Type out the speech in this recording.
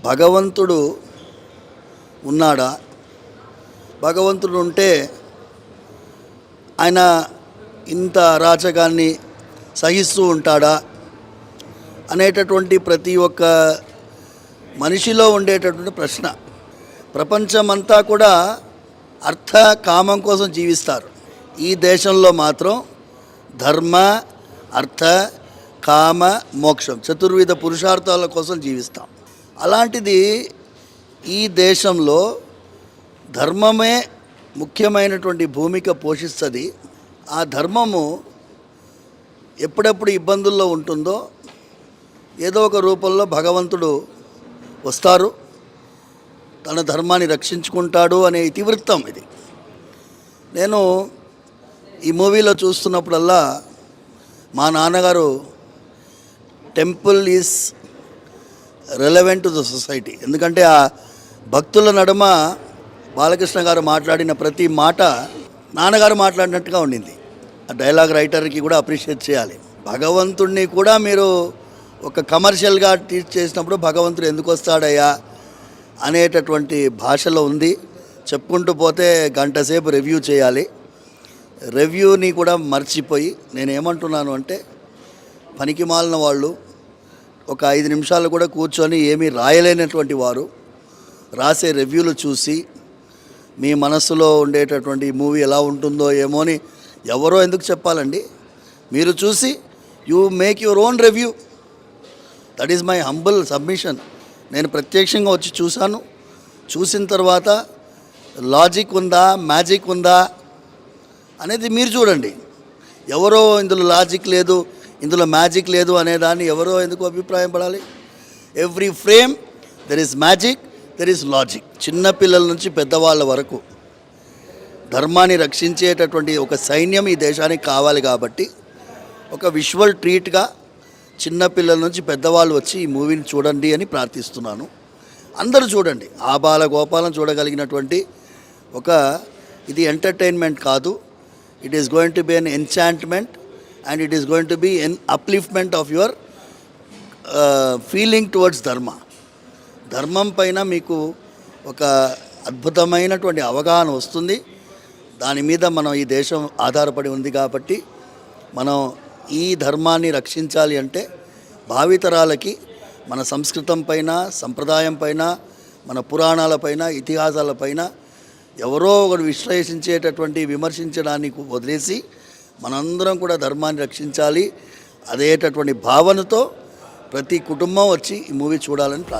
భగవంతుడు ఉన్నాడా? భగవంతుడు ఉంటే ఆయన ఇంత అరాచకాన్ని సహిస్తూ ఉంటాడా అనేటటువంటి ప్రతి ఒక్క మనిషిలో ఉండేటటువంటి ప్రశ్న. ప్రపంచమంతా కూడా అర్థ కామం కోసం జీవిస్తారు. ఈ దేశంలో మాత్రం ధర్మ, అర్థ, కామ, మోక్షం చతుర్విధ పురుషార్థాల కోసం జీవిస్తాం. అలాంటిది ఈ దేశంలో ధర్మమే ముఖ్యమైనటువంటి భూమిక పోషిస్తుంది. ఆ ధర్మము ఎప్పుడెప్పుడు ఇబ్బందుల్లో ఉంటుందో ఏదో ఒక రూపంలో భగవంతుడు వస్తారు, తన ధర్మాన్ని రక్షించుకుంటాడు అనే ఇతివృత్తం ఇది. నేను ఈ మూవీలో చూస్తున్నప్పుడల్లా మా నాన్నగారు temple is relevant to the society, ఎందుకంటే ఆ భక్తుల నడుమ బాలకృష్ణ గారు మాట్లాడిన ప్రతి మాట నాన్నగారు మాట్లాడినట్టుగా ఉండింది. ఆ డైలాగ్ రైటర్కి కూడా అప్రిషియేట్ చేయాలి. భగవంతుడిని కూడా మీరు ఒక కమర్షియల్గా ట్రీట్ చేసినప్పుడు భగవంతుడు ఎందుకు వస్తాడయ్యా అనేటటువంటి భాషలో ఉంది. చెప్పుకుంటూ పోతే గంట సేపు రివ్యూ చేయాలి. రివ్యూని కూడా మర్చిపోయి నేనేమంటున్నాను అంటే, పనికి మాలిన వాళ్ళు ఒక 5 నిమిషాలు కూడా కూర్చొని ఏమీ రాయలేనటువంటి వారు రాసే రివ్యూలు చూసి మీ మనస్సులో ఉండేటటువంటి మూవీ ఎలా ఉంటుందో ఏమో అని ఎవరో ఎందుకు చెప్పాలండి? మీరు చూసి you make your own review. That is my humble submission. నేను ప్రత్యక్షంగా వచ్చి చూశాను. చూసిన తర్వాత లాజిక్ ఉందా, మ్యాజిక్ ఉందా అనేది మీరు చూడండి. ఎవరో ఇందులో లాజిక్ లేదు, ఇందులో మ్యాజిక్ లేదు అనేదాన్ని ఎవరో ఎందుకు అభిప్రాయం పడాలి? Every frame there is magic, there is logic. చిన్నపిల్లల నుంచి పెద్దవాళ్ళ వరకు ధర్మాన్ని రక్షించేటటువంటి ఒక సైన్యం ఈ దేశానికి కావాలి. కాబట్టి ఒక విజువల్ ట్రీట్గా చిన్నపిల్లల నుంచి పెద్దవాళ్ళు వచ్చి ఈ మూవీని చూడండి అని ప్రార్థిస్తున్నాను. అందరూ చూడండి. ఆబాల గోపాలం చూడగలిగినటువంటి ఒక ఇది ఎంటర్టైన్మెంట్ కాదు. It is going to be an enchantment and it is going to be an upliftment of your feeling towards dharma. ధర్మం పైన మీకు ఒక అద్భుతమైనటువంటి అవగాహన వస్తుంది. దాని మీద మనం ఈ దేశం ఆధారపడి ఉంది. కాబట్టి మనం ఈ ధర్మాన్ని రక్షించాలి అంటే భావితరాలకి మన సంస్కృతం పైన, సంప్రదాయం పైన, మన పురాణాలపైన, ఇతిహాసాలపైన ఎవరో ఒకరు విశ్లేషించేటటువంటి విమర్శించడానికి వదిలేసి మనందరం కూడా ధర్మాన్ని రక్షించాలి అదేటటువంటి భావనతో ప్రతి కుటుంబం వచ్చి ఈ మూవీ చూడాలని ప్రార్థిస్తున్నాను.